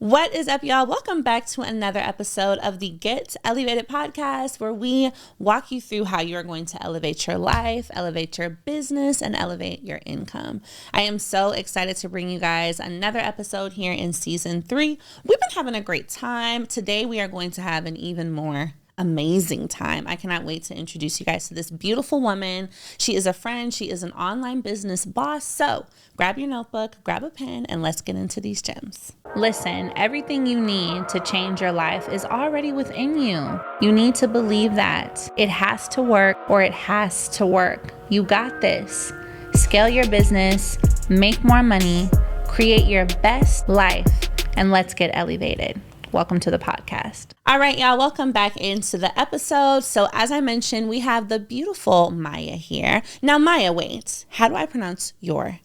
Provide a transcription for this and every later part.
What is up, y'all? Welcome back to another episode of the Get Ellievated Podcast, where we walk you through how you're going to elevate your life, elevate your business, and elevate your income. I am so excited to bring you guys another episode here in season 3. We've been having a great time. Today, we are going to have an even more amazing time. I cannot wait to introduce you guys to this beautiful woman. She is a friend. She is an online business boss. So grab your notebook, grab a pen, and let's get into these gems. Listen, everything you need to change your life is already within you. You need to believe that it has to work or it has to work. You got this. Scale your business, make more money, create your best life, and let's get elevated. Welcome to the podcast. All right, y'all, welcome back into the episode. So as I mentioned, we have the beautiful Maya here. Now, Maya, wait, how do I pronounce your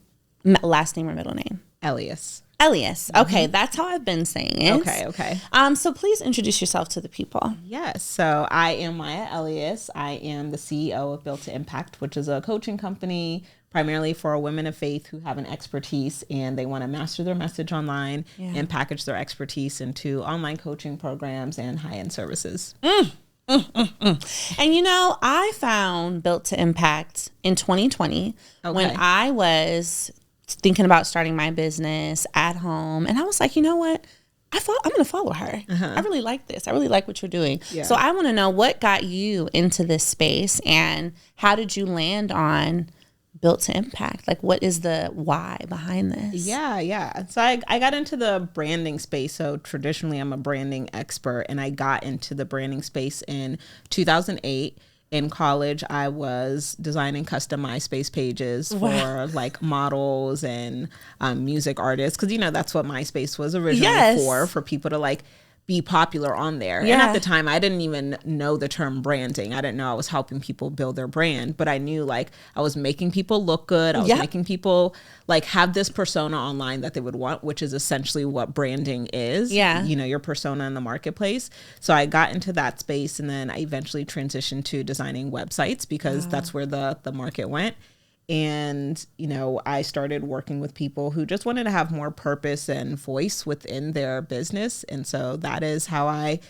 last name or middle name? Elious. Elious. Okay, that's how I've been saying it. Okay. So please introduce yourself to the people. Yes. So I am Maya Elious. I am the CEO of Built to Impact, which is a coaching company primarily for women of faith who have an expertise and they want to master their message online and package their expertise into online coaching programs and high-end services. And you know, I found Built to Impact in 2020 when I was thinking about starting my business at home. And I was like, you know what? I'm going to follow her. I really like this. I really like what you're doing. Yeah. So I want to know what got you into this space and how did you land on Built to Impact? Like, what is the why behind this? Yeah. So I got into the branding space. So traditionally, I'm a branding expert, and I got into the branding space in 2008. In college, I was designing custom MySpace pages for like models and music artists. Because, you know, that's what MySpace was originally for people to like be popular on there. And at the time, I didn't even know the term branding. I didn't know I was helping people build their brand, but I knew like I was making people look good. I was making people like have this persona online that they would want, which is essentially what branding is. Yeah. You know, your persona in the marketplace. So I got into that space, and then I eventually transitioned to designing websites because that's where the market went. And, you know, I started working with people who just wanted to have more purpose and voice within their business. And so that is how I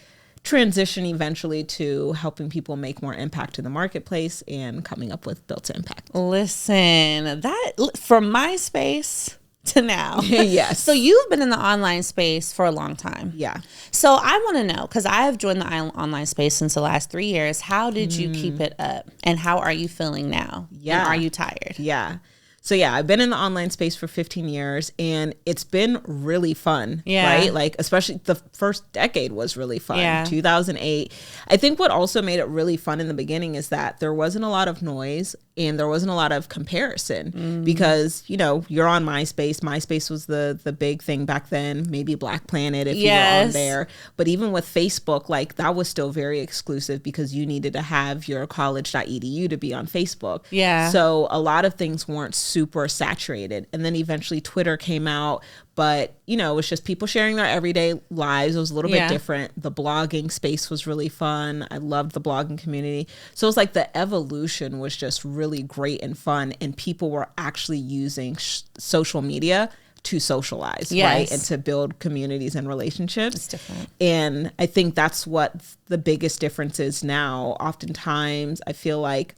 transition eventually to helping people make more impact in the marketplace and coming up with Built to Impact. Listen, that from MySpace to now. Yes. So you've been in the online space for a long time. Yeah. So I want to know, because I've joined the online space since the last 3 years. How did you keep it up? And how are you feeling now? Yeah. And are you tired? Yeah. So I've been in the online space for 15 years and it's been really fun, right? Like, especially the first decade was really fun, 2008. I think what also made it really fun in the beginning is that there wasn't a lot of noise and there wasn't a lot of comparison because, you know, you're on MySpace. MySpace was the big thing back then, maybe Black Planet if you were on there. But even with Facebook, like that was still very exclusive because you needed to have your college.edu to be on Facebook. Yeah. So a lot of things weren't super saturated. And then eventually Twitter came out, but you know, it was just people sharing their everyday lives. It was a little bit different. The blogging space was really fun. I loved the blogging community. So it was like the evolution was just really great and fun. And people were actually using social media to socialize, right? And to build communities and relationships. It's different. And I think that's what the biggest difference is now. Oftentimes I feel like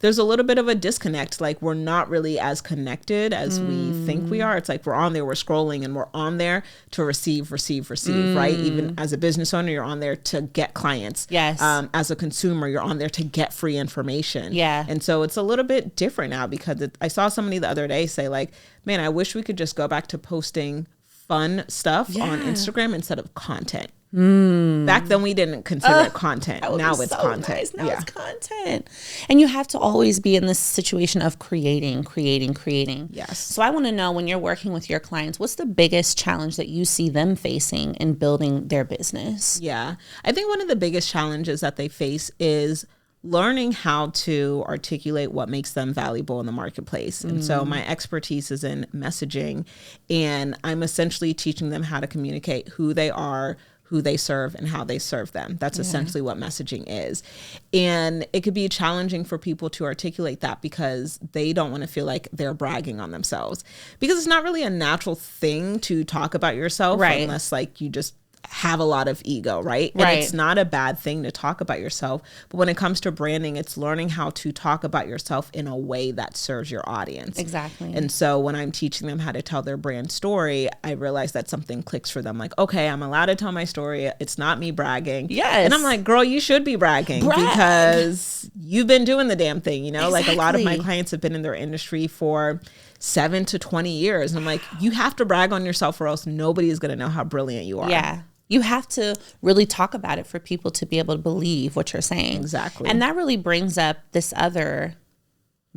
there's a little bit of a disconnect. Like we're not really as connected as we think we are. It's like we're on there, we're scrolling, and we're on there to receive, right? Even as a business owner, you're on there to get clients. Yes. As a consumer, you're on there to get free information. Yeah. And so it's a little bit different now because I saw somebody the other day say like, man, I wish we could just go back to posting fun stuff on Instagram instead of content. Back then we didn't consider it content. Now it's so content. Nice. Now it's content. And you have to always be in this situation of creating. Yes. So I want to know, when you're working with your clients, what's the biggest challenge that you see them facing in building their business? Yeah. I think one of the biggest challenges that they face is learning how to articulate what makes them valuable in the marketplace. And so my expertise is in messaging, and I'm essentially teaching them how to communicate who they are, who they serve and how they serve them. That's essentially what messaging is. And it could be challenging for people to articulate that because they don't want to feel like they're bragging on themselves, because it's not really a natural thing to talk about yourself unless like you just have a lot of ego, right? And it's not a bad thing to talk about yourself. But when it comes to branding, it's learning how to talk about yourself in a way that serves your audience. Exactly. And so when I'm teaching them how to tell their brand story, I realize that something clicks for them. Like, okay, I'm allowed to tell my story. It's not me bragging. Yes. And I'm like, girl, you should be bragging because you've been doing the damn thing. You know, like a lot of my clients have been in their industry for 7 to 20 years. And I'm like, you have to brag on yourself or else nobody is going to know how brilliant you are. Yeah. You have to really talk about it for people to be able to believe what you're saying. Exactly. And that really brings up this other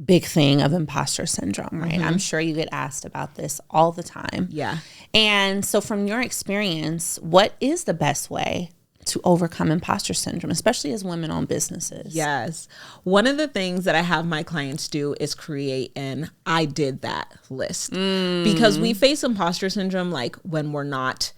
big thing of imposter syndrome, right? I'm sure you get asked about this all the time. Yeah. And so from your experience, what is the best way to overcome imposter syndrome, especially as women-owned businesses? Yes. One of the things that I have my clients do is create an I did that list, because we face imposter syndrome like when we're not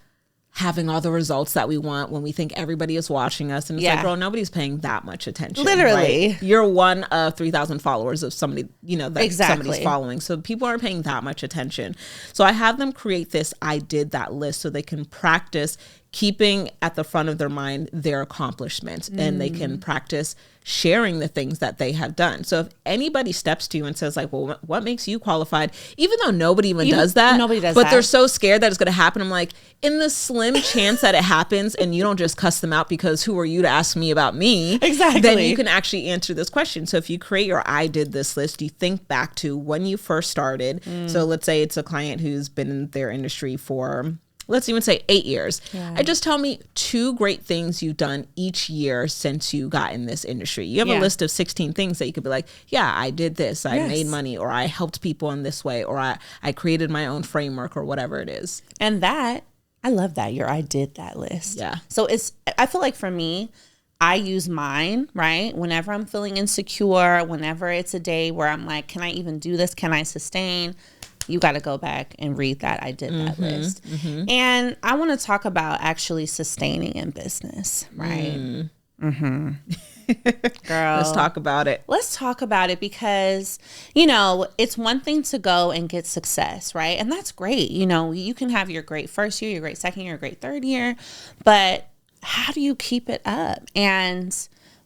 having all the results that we want, when we think everybody is watching us, and it's like, girl, nobody's paying that much attention. Literally. Right? You're one of 3,000 followers of somebody, you know, that somebody's following. So people aren't paying that much attention. So I have them create this I did that list so they can practice keeping at the front of their mind their accomplishments, and they can practice sharing the things that they have done. So if anybody steps to you and says like, well, what makes you qualified? Even though nobody even does that, but they're so scared that it's going to happen. I'm like, in the slim chance that it happens and you don't just cuss them out because who are you to ask me about me? Exactly. Then you can actually answer this question. So if you create your I did this list, you think back to when you first started. So let's say it's a client who's been in their industry for, let's even say 8 years. I just tell me 2 great things you've done each year since you got in this industry. You have a list of 16 things that you could be like, yeah, I did this, I made money, or I helped people in this way, or I created my own framework, or whatever it is. And that, I love that, I did that list. Yeah. So I feel like for me, I use mine, right? Whenever I'm feeling insecure, whenever it's a day where I'm like, can I even do this? Can I sustain? You got to go back and read that I did that list. And I want to talk about actually sustaining in business, right? Girl, let's talk about it. Let's talk about it, because, you know, it's one thing to go and get success, right? And that's great. You know, you can have your great first year, your great second year, your great third year, but how do you keep it up? And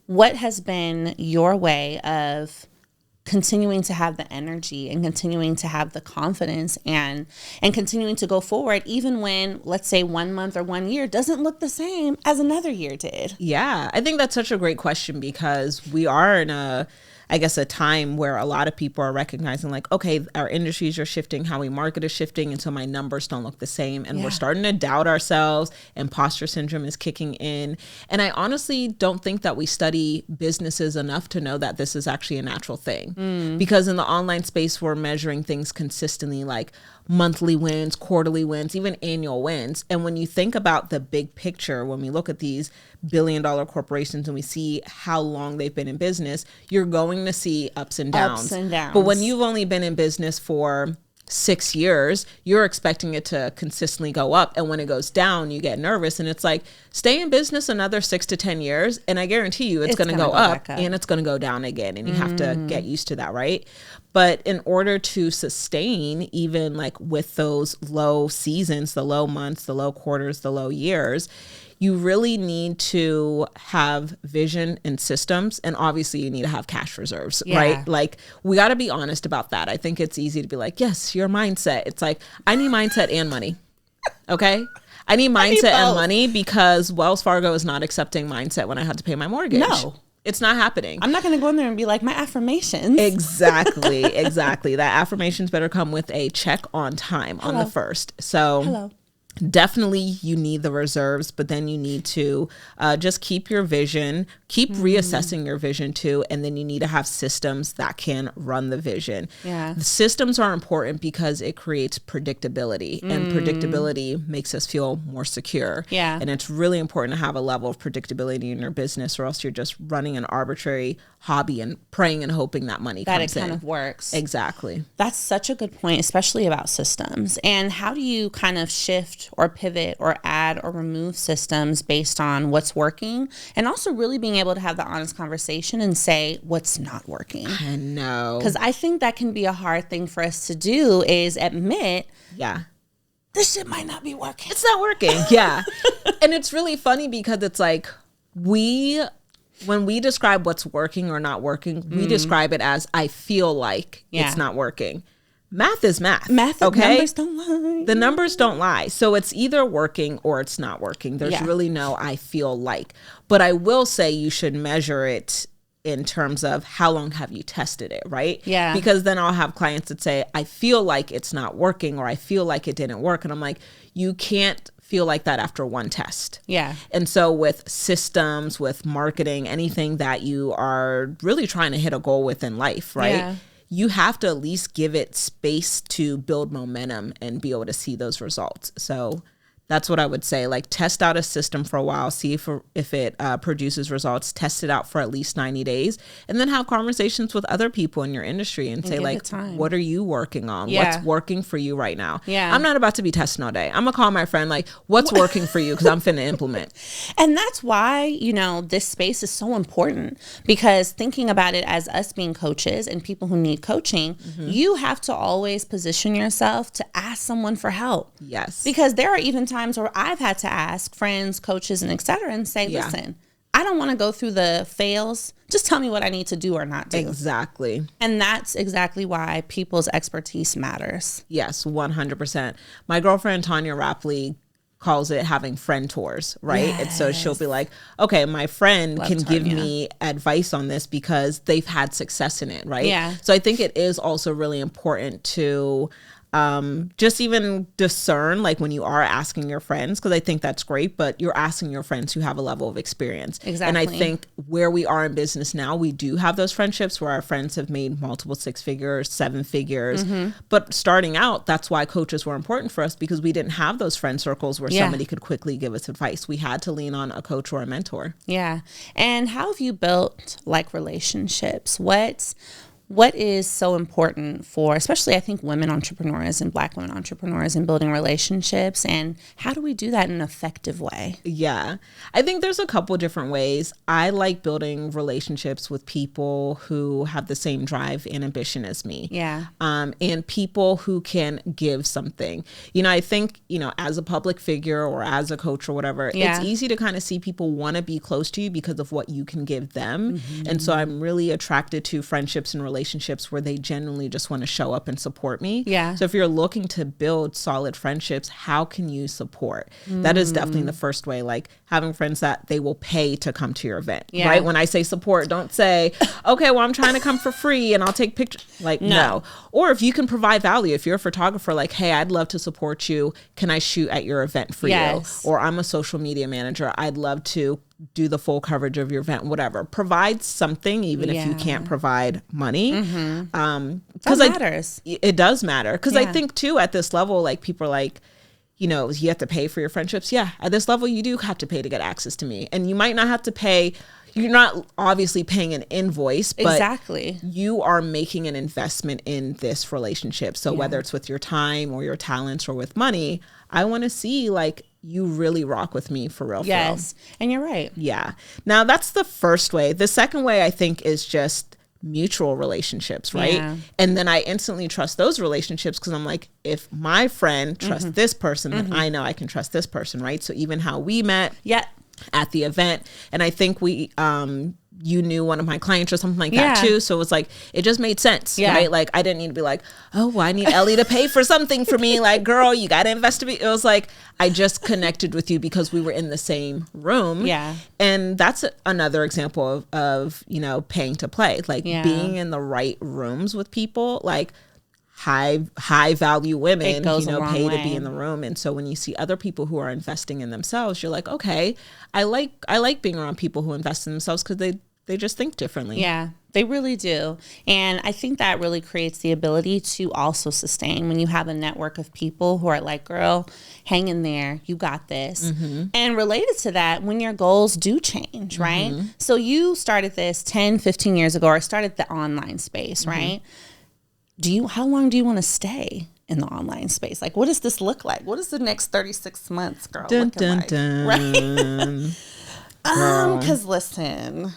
what has been your way of continuing to have the energy and continuing to have the confidence and continuing to go forward, even when, let's say, 1 month or 1 year doesn't look the same as another year did? Yeah, I think that's such a great question, because we are in a time where a lot of people are recognizing like, okay, our industries are shifting, how we market is shifting, and so my numbers don't look the same, and we're starting to doubt ourselves. Imposter syndrome is kicking in. And I honestly don't think that we study businesses enough to know that this is actually a natural thing, because in the online space, we're measuring things consistently, like monthly wins, quarterly wins, even annual wins. And when you think about the big picture, when we look at these billion-dollar corporations and we see how long they've been in business, you're going to see ups and downs. But when you've only been in business for 6 years, you're expecting it to consistently go up. And when it goes down, you get nervous. And it's like, stay in business another 6 to 10 years, and I guarantee you it's going to go up and it's going to go down again. And you have to get used to that, right? But in order to sustain, even like with those low seasons, the low months, the low quarters, the low years, you really need to have vision and systems. And obviously you need to have cash reserves, right? Like, we got to be honest about that. I think it's easy to be like, yes, your mindset. It's like, I need mindset and money. Okay. I need mindset and money, because Wells Fargo is not accepting mindset when I had to pay my mortgage. No. It's not happening. I'm not going to go in there and be like, my affirmations. Exactly. That affirmations better come with a check on time on the first. So definitely you need the reserves, but then you need to just keep your vision, keep reassessing your vision too. And then you need to have systems that can run the vision. The systems are important because it creates predictability, and predictability makes us feel more secure. And it's really important to have a level of predictability in your business, or else you're just running an arbitrary hobby and praying and hoping that money comes in. That it kind of works. Exactly. That's such a good point, especially about systems. And how do you kind of shift change or pivot or add or remove systems based on what's working, and also really being able to have the honest conversation and say what's not working. I know. Because I think that can be a hard thing for us to do, is admit, this shit might not be working. It's not working. Yeah. And it's really funny because it's like when we describe what's working or not working, we describe it as I feel like it's not working. Math is math. Numbers don't lie. The numbers don't lie. So it's either working or it's not working. There's really no I feel like. But I will say you should measure it in terms of how long have you tested it, right? Yeah. Because then I'll have clients that say, I feel like it's not working, or I feel like it didn't work. And I'm like, you can't feel like that after one test. Yeah. And so with systems, with marketing, anything that you are really trying to hit a goal with in life, right? Yeah. You have to at least give it space to build momentum and be able to see those results. So that's what I would say. Like, test out a system for a while, see if it produces results, test it out for at least 90 days, and then have conversations with other people in your industry and say, like, what are you working on? What's working for you right now? Yeah. I'm not about to be testing all day. I'm going to call my friend, like, what's working for you? Because I'm finna implement. And that's why, you know, this space is so important, because thinking about it as us being coaches and people who need coaching, you have to always position yourself to ask someone for help. Yes. Because there are even times where I've had to ask friends, coaches, and et cetera, and say, listen, I don't want to go through the fails. Just tell me what I need to do or not do. Exactly. And that's exactly why people's expertise matters. Yes, 100%. My girlfriend, Tanya Rapley, calls it having friend tours, right? Yes. And so she'll be like, okay, my friend can Tanya. give me advice on this because they've had success in it, right? Yeah. So I think it is also really important to just even discern, like, when you are asking your friends, because I think that's great, but you're asking your friends who have a level of experience. Exactly. And I think where we are in business now, we do have those friendships where our friends have made multiple 6 figures, 7 figures. But starting out, that's why coaches were important for us, because we didn't have those friend circles where somebody could quickly give us advice. We had to lean on a coach or a mentor. Yeah. And how have you built, like, relationships? What is so important for, especially I think, women entrepreneurs and Black women entrepreneurs in building relationships, and how do we do that in an effective way? Yeah, I think there's a couple different ways. I like building relationships with people who have the same drive and ambition as me. Yeah. And people who can give something. You know, I think, you know, as a public figure or as a coach or whatever, it's easy to kind of see people want to be close to you because of what you can give them. And so I'm really attracted to friendships and relationships where they genuinely just want to show up and support me. Yeah. So if you're looking to build solid friendships, how can you support? That is definitely the first way, like having friends that they will pay to come to your event, right? When I say support, don't say, okay, well, I'm trying to come for free and I'll take pictures. Like, no. Or if you can provide value, if you're a photographer, like, hey, I'd love to support you. Can I shoot at your event for you? Or I'm a social media manager. I'd love to do the full coverage of your event, whatever. Provide something, even if you can't provide money. Because that matters. It does matter. Because I think too, at this level, like, people are like, you know, you have to pay for your friendships. Yeah, at this level, you do have to pay to get access to me. And you might not have to pay. You're not obviously paying an invoice, but you are making an investment in this relationship. So whether it's with your time or your talents or with money, I want to see, like, you really rock with me for real. Yes. And you're right. Yeah. Now that's the first way. The second way, I think, is just mutual relationships, right? Yeah. And then I instantly trust those relationships because I'm like, if my friend trusts this person, then I know I can trust this person, right? So even how we met at the event, and I think we you knew one of my clients or something like that too. So it was like, it just made sense, right? Like, I didn't need to be like, oh, well, I need Ellie to pay for something for me. Like, girl, you got to invest in me. It was like, I just connected with you because we were in the same room. Yeah. And that's another example of, you know, paying to play, like being in the right rooms with people, like high value women, you know, pay to be in the room. And so when you see other people who are investing in themselves, you're like, okay, I like being around people who invest in themselves because they just think differently. Yeah, they really do. And I think that really creates the ability to also sustain when you have a network of people who are like, girl, hang in there. You got this. And related to that, when your goals do change, right? So you started this 10, 15 years ago, or started the online space, right? How long do you want to stay? in the online space? Like, what does this look like? What is the next 36 months, girl, dun, looking dun, like? dun. Right? Because listen,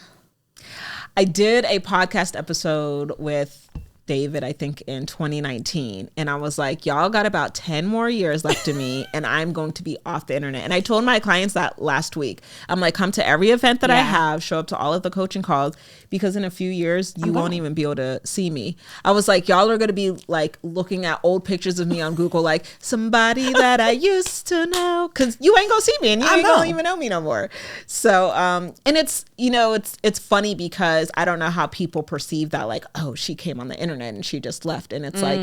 I did a podcast episode with David, I think in 2019. And I was like, y'all got about 10 more years left of me and I'm going to be off the internet. And I told my clients that last week. I'm like, come to every event that I have, show up to all of the coaching calls, because in a few years, you won't even be able to see me. I was like, y'all are going to be like looking at old pictures of me on Google, like somebody that I used to know, because you ain't going to see me and you ain't going to even know me no more. So, and it's, you know, it's funny because I don't know how people perceive that, like, oh, she came on the internet and she just left. And it's like,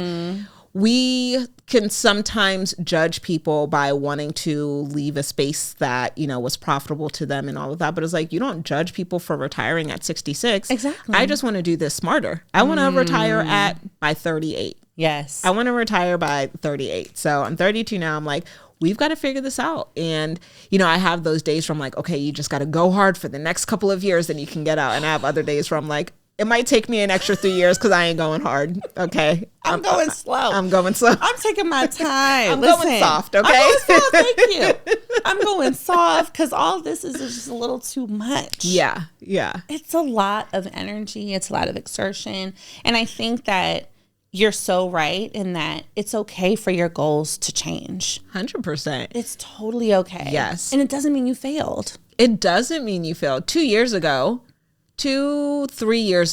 we can sometimes judge people by wanting to leave a space that, you know, was profitable to them and all of that. But it's like, you don't judge people for retiring at 66. Exactly. I just want to do this smarter. I want to retire by 38. Yes. I want to retire by 38. So I'm 32 now. I'm like, we've got to figure this out. And, you know, I have those days where I'm like, okay, you just got to go hard for the next couple of years and you can get out. And I have other days where I'm like, it might take me an extra 3 years because I ain't going hard. Okay. I'm going slow. I'm going slow. I'm taking my time. I'm going soft. Okay. I'm going soft. Thank you. I'm going soft because all this is just a little too much. Yeah. Yeah. It's a lot of energy. It's a lot of exertion. And I think that you're so right in that it's okay for your goals to change. 100%. It's totally okay. Yes. And it doesn't mean you failed. It doesn't mean you failed. 3 years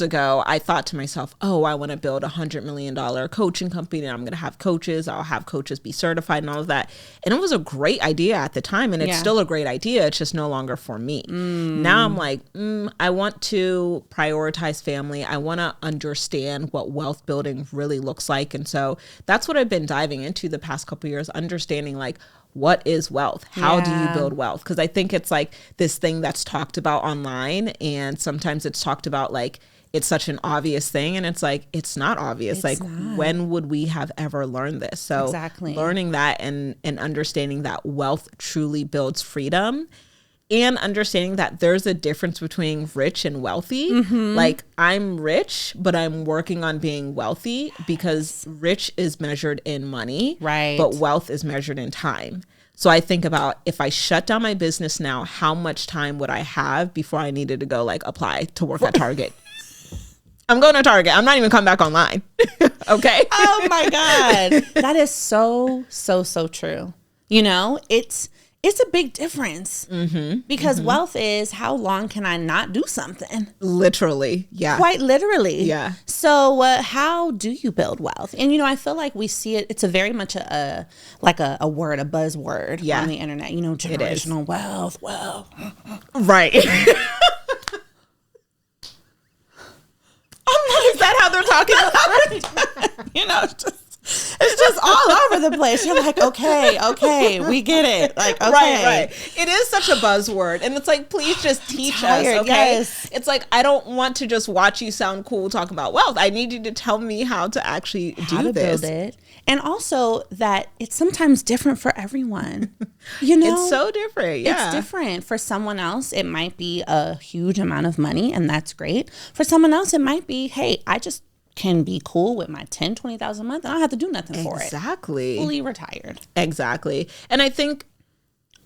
ago, I thought to myself, oh, I want to build $100 million coaching company and I'm going to have coaches. I'll have coaches be certified and all of that. And it was a great idea at the time. And it's still a great idea. It's just no longer for me. Now I'm like, I want to prioritize family. I want to understand what wealth building really looks like. And so that's what I've been diving into the past couple of years, understanding like, what is wealth? How do you build wealth? Because I think it's like this thing that's talked about online, and sometimes it's talked about like it's such an obvious thing, and it's like it's not obvious. It's like not. When would we have ever learned this? So learning that and understanding that wealth truly builds freedom, and understanding that there's a difference between rich and wealthy. Like I'm rich, but I'm working on being wealthy because rich is measured in money, right? But wealth is measured in time. So I think about if I shut down my business now, how much time would I have before I needed to go like apply to work at Target? I'm going to Target. I'm not even coming back online. Okay. Oh my God. That is so true. You know, it's a big difference because wealth is how long can I not do something? Literally. Yeah. Quite literally. Yeah. So how do you build wealth? And, you know, I feel like we see it. It's a very much a word, a buzzword on the internet, you know, generational wealth. Right. I'm like, is that how they're talking about it? You know, it's just all over the place. You're like, okay, we get it. Like, okay. Right. It is such a buzzword. And it's like, please just teach us, okay? Yes. It's like, I don't want to just watch you sound cool talking about wealth. I need you to tell me how to actually do this. Build it. And also that it's sometimes different for everyone. You know? It's so different. Yeah. It's different. For someone else, it might be a huge amount of money, and that's great. For someone else, it might be, hey, I just can be cool with my $10,000-$20,000 a month and I don't have to do nothing for it. Exactly. Fully retired. Exactly. And I think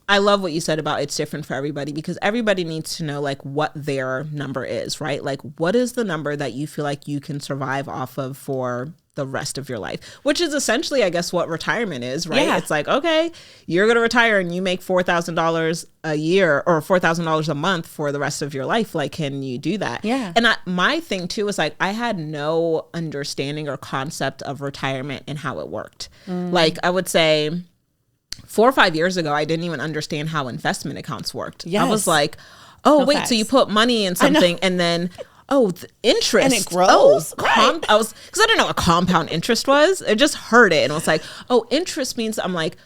I love what you said about it's different for everybody, because everybody needs to know like what their number is, right? Like what is the number that you feel like you can survive off of for the rest of your life, which is essentially, I guess, what retirement is, right? Yeah. It's like, okay, you're going to retire and you make $4,000 a year or $4,000 a month for the rest of your life. Like, can you do that? Yeah. And my thing too is like, I had no understanding or concept of retirement and how it worked. Like I would say 4 or 5 years ago, I didn't even understand how investment accounts worked. Yes. I was like, oh, wait, so you put money in something and then the interest. And it grows. Right. Because I didn't know what compound interest was. I just heard it and was like, interest means, I'm like,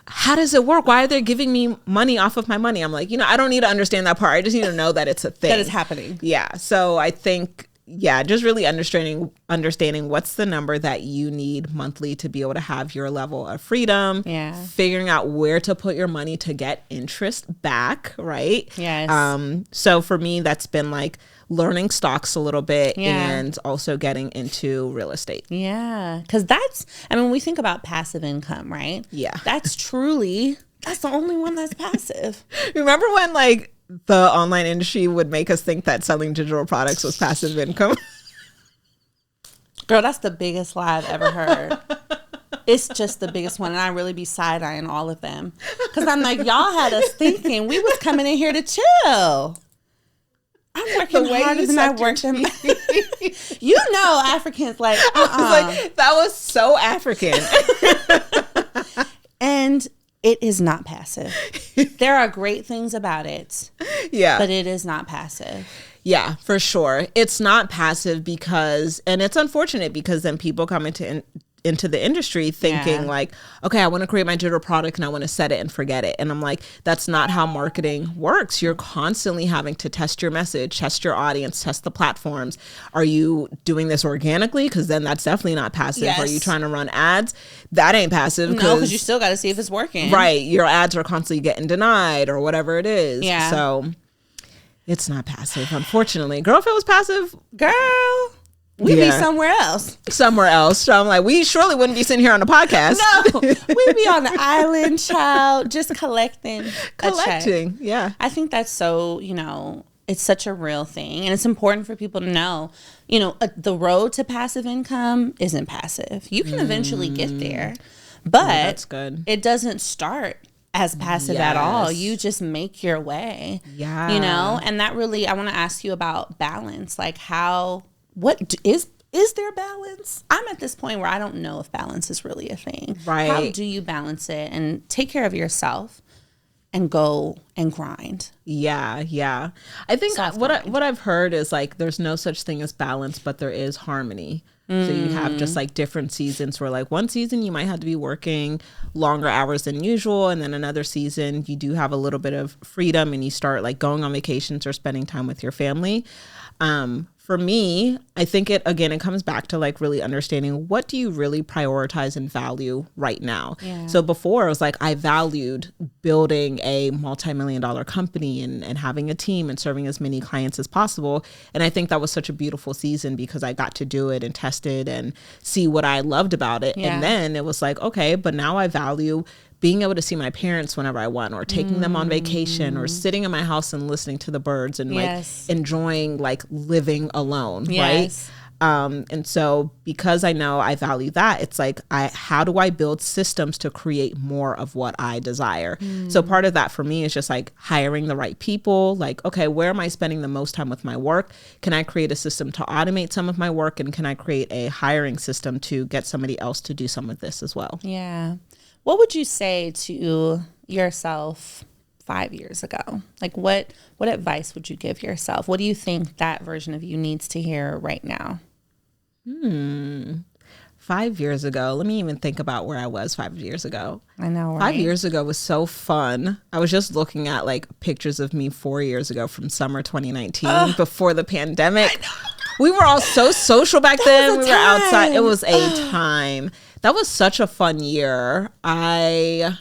how does it work? Why are they giving me money off of my money? I'm like, I don't need to understand that part. I just need to know that it's a thing. That is happening. Yeah. So I think just really understanding what's the number that you need monthly to be able to have your level of freedom. Yeah. Figuring out where to put your money to get interest back, right? Yes. So for me, that's been like learning stocks a little bit Yeah. and also getting into real estate. Yeah. Because when we think about passive income, right? Yeah. That's the only one that's passive. Remember when like the online industry would make us think that selling digital products was passive income? Girl, that's the biggest lie I've ever heard. It's just the biggest one. And I really be side-eyeing all of them. Because I'm like, y'all had us thinking we was coming in here to chill. I'm working harder than I worked in. You know, Africans like, I was like, that was so African. And it is not passive. There are great things about it. Yeah. But it is not passive. Yeah, for sure. It's not passive because, and it's unfortunate because then people come into the industry thinking like, okay, I want to create my digital product and I want to set it and forget it. And I'm like, that's not how marketing works. You're constantly having to test your message, test your audience, test the platforms. Are you doing this organically? Because then that's definitely not passive. Yes. Are you trying to run ads? That ain't passive. No, because you still got to see if it's working. Right. Your ads are constantly getting denied or whatever it is. Yeah. So it's not passive, unfortunately. Girl, if it was passive, girl, we'd be somewhere else. Somewhere else. So I'm like, we surely wouldn't be sitting here on the podcast. No, we'd be on the island, child, just collecting. Yeah. I think that's so, it's such a real thing. And it's important for people to know, the road to passive income isn't passive. You can eventually get there, but that's good. It doesn't start as passive at all. You just make your way. Yeah. And that really, I want to ask you about balance. Like is there balance? I'm at this point where I don't know if balance is really a thing. Right. How do you balance it and take care of yourself and go and grind? Yeah. I think what I've heard is like there's no such thing as balance, but there is harmony. So you have just like different seasons where like one season you might have to be working longer hours than usual. And then another season you do have a little bit of freedom and you start like going on vacations or spending time with your family. For me, I think it comes back to like really understanding what do you really prioritize and value right now. Yeah. So before it was like I valued building a multi-million-dollar company and having a team and serving as many clients as possible. And I think that was such a beautiful season because I got to do it and test it and see what I loved about it. Yeah. And then it was like, okay, but now I value being able to see my parents whenever I want, or taking them on vacation, or sitting in my house and listening to the birds and like enjoying like living alone, right? And so because I know I value that, it's like, how do I build systems to create more of what I desire? So part of that for me is just like hiring the right people. Like, okay, where am I spending the most time with my work? Can I create a system to automate some of my work? And can I create a hiring system to get somebody else to do some of this as well? Yeah. What would you say to yourself 5 years ago? Like what advice would you give yourself? What do you think that version of you needs to hear right now? 5 years ago. Let me even think about where I was 5 years ago. I know, right? 5 years ago was so fun. I was just looking at like pictures of me 4 years ago from summer 2019 before the pandemic. We were all so social back then. We were outside. It was a time. That was such a fun year. I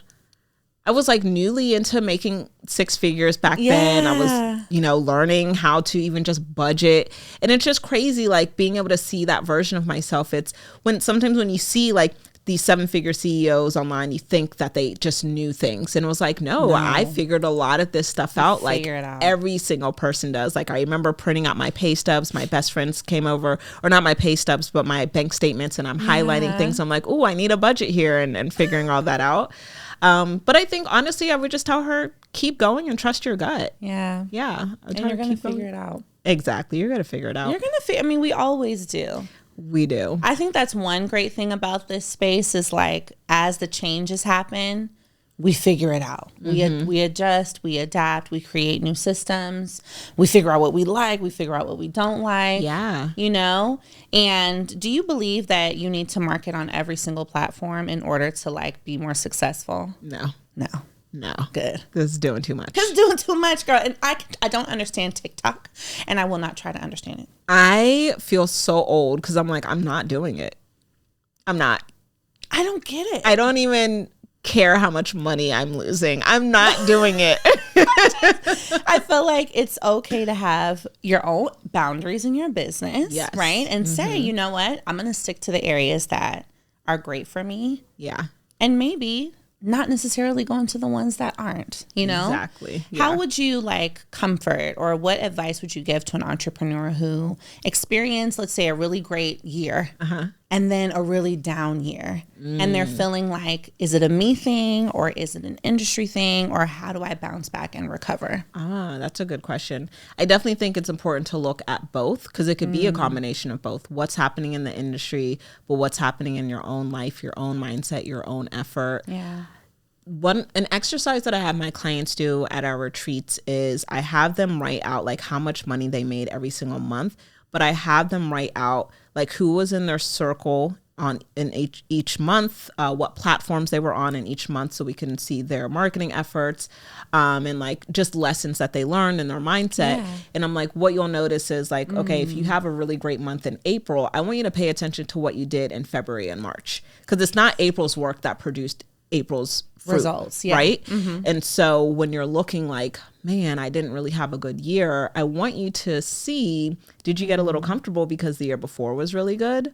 was like newly into making six figures back then. I was, learning how to even just budget. And it's just crazy, like being able to see that version of myself. It's sometimes when you see like these 7-figure CEOs online, you think that they just knew things. And it was like, no, I figured a lot of this stuff out. Like every single person does. Like I remember printing out my pay stubs. My best friends came over, or not my pay stubs, but my bank statements. And I'm highlighting things. I'm like, oh, I need a budget here, and figuring all that out. But I think honestly, I would just tell her, keep going and trust your gut. Yeah. And you're going to figure it out. Exactly. You're going to figure it out. You're going to we always do. We do. I think that's one great thing about this space is like, as the changes happen, we figure it out. We adjust, we adapt, we create new systems. We figure out what we like. We figure out what we don't like. Yeah. And do you believe that you need to market on every single platform in order to like be more successful? No. No. Good. This is doing too much. It's doing too much, girl. And I don't understand TikTok, and I will not try to understand it. I feel so old because I'm like, I'm not doing it. I'm not. I don't get it. I don't even care how much money I'm losing. I'm not doing it. I feel like it's okay to have your own boundaries in your business, yes. right? And say, you know what? I'm going to stick to the areas that are great for me. Yeah. And maybe not necessarily going to the ones that aren't, you know? Exactly. Yeah. How would you comfort, or what advice would you give to an entrepreneur who experienced, let's say, a really great year and then a really down year, and they're feeling like, is it a me thing, or is it an industry thing, or how do I bounce back and recover? That's a good question. I definitely think it's important to look at both, because it could be a combination of both. What's happening in the industry, but what's happening in your own life, your own mindset, your own effort. Yeah. An exercise that I have my clients do at our retreats is I have them write out like how much money they made every single month, but I have them write out like who was in their circle in each month, what platforms they were on in each month, so we can see their marketing efforts, and like just lessons that they learned in their mindset. Yeah. And I'm like, what you'll notice is like, okay, if you have a really great month in April, I want you to pay attention to what you did in February and March, because it's not April's work that produced April's fruit, results, right? And so when you're looking like, man, I didn't really have a good year, I want you to see, did you get a little comfortable because the year before was really good?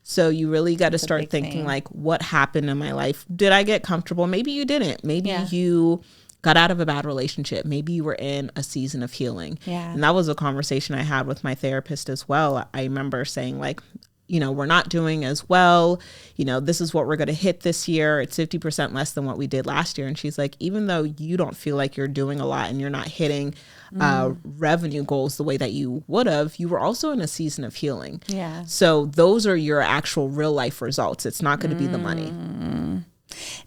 So you really got to start thinking like, what happened in my life? Did I get comfortable? Maybe you didn't. Maybe you got out of a bad relationship. Maybe you were in a season of healing. Yeah. And that was a conversation I had with my therapist as well. I remember saying like, you know, we're not doing as well. You know, this is what we're going to hit this year. It's 50% less than what we did last year. And she's like, even though you don't feel like you're doing a lot and you're not hitting revenue goals the way that you would have, you were also in a season of healing. Yeah. So those are your actual real life results. It's not going to be the money.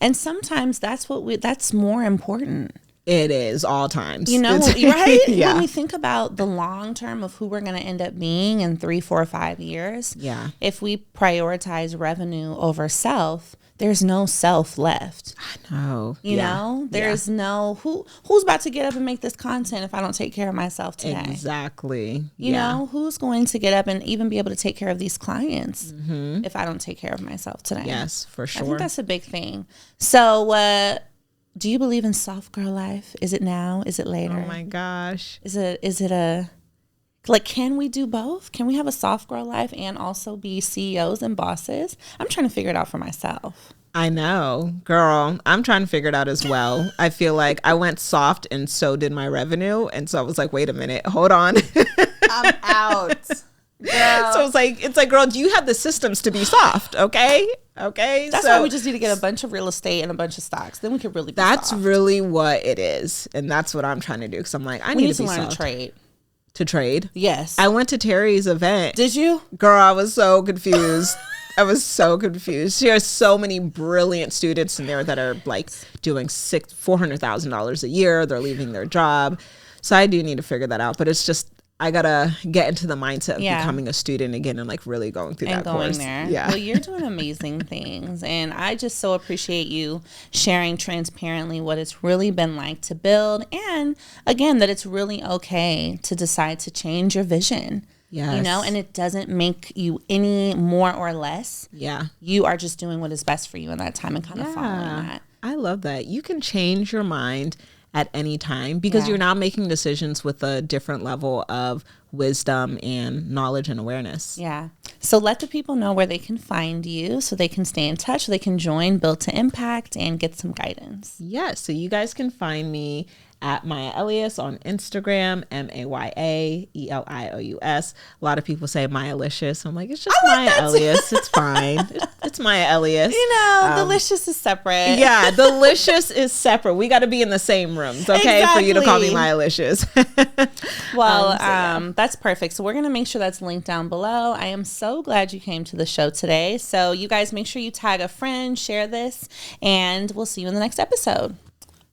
And sometimes that's more important. It is all times. You know, right? Yeah. When we think about the long term of who we're going to end up being in 3, 4, 5 years, if we prioritize revenue over self, there's no self left. I know. You know, there's no who's about to get up and make this content if I don't take care of myself today. Exactly. You know, who's going to get up and even be able to take care of these clients if I don't take care of myself today? Yes, for sure. I think that's a big thing. So, do you believe in soft girl life? Is it now? Is it later? Oh my gosh. Is it can we do both? Can we have a soft girl life and also be CEOs and bosses? I'm trying to figure it out for myself. I know, girl. I'm trying to figure it out as well. I feel like I went soft and so did my revenue. And so I was like, wait a minute, hold on. I'm out. Girl. So it's like, girl, do you have the systems to be soft? Okay. That's why we just need to get a bunch of real estate and a bunch of stocks. Then we could really be That's soft. Really what it is. And that's what I'm trying to do. Because I'm like, I need to be learn soft. To trade. To trade? Yes. I went to Terry's event. Did you? Girl, I was so confused. I was so confused. There's so many brilliant students in there that are like doing $400,000 a year. They're leaving their job. So I do need to figure that out. But it's just, I gotta get into the mindset of becoming a student again and like really going through that course. There. Yeah. Well, you're doing amazing things, and I just so appreciate you sharing transparently what it's really been like to build, and again that it's really okay to decide to change your vision. Yes. You know, and it doesn't make you any more or less. Yeah. You are just doing what is best for you in that time and kind of following that. I love that. You can change your mind at any time because you're now making decisions with a different level of wisdom and knowledge and awareness. Yeah. So let the people know where they can find you so they can stay in touch, so they can join Build to Impact and get some guidance. Yes. So you guys can find me at Maya Elious on Instagram, MayaElious. A lot of people say Myalicious. I'm like, it's just Maya Elious. It's fine. It's Maya Elious. You know, delicious is separate. Yeah, delicious is separate. We got to be in the same rooms, okay, for you to call me Myalicious. Well, that's perfect. So we're going to make sure that's linked down below. I am so glad you came to the show today. So you guys make sure you tag a friend, share this, and we'll see you in the next episode.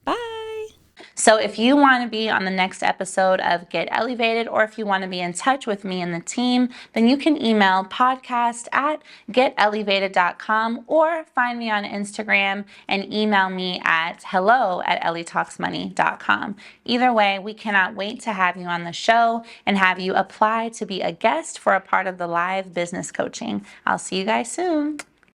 Bye. So if you want to be on the next episode of Get Ellievated, or if you want to be in touch with me and the team, then you can email podcast@getelevated.com or find me on Instagram and email me at hello@ellietalksmoney.com. Either way, we cannot wait to have you on the show and have you apply to be a guest for a part of the live business coaching. I'll see you guys soon.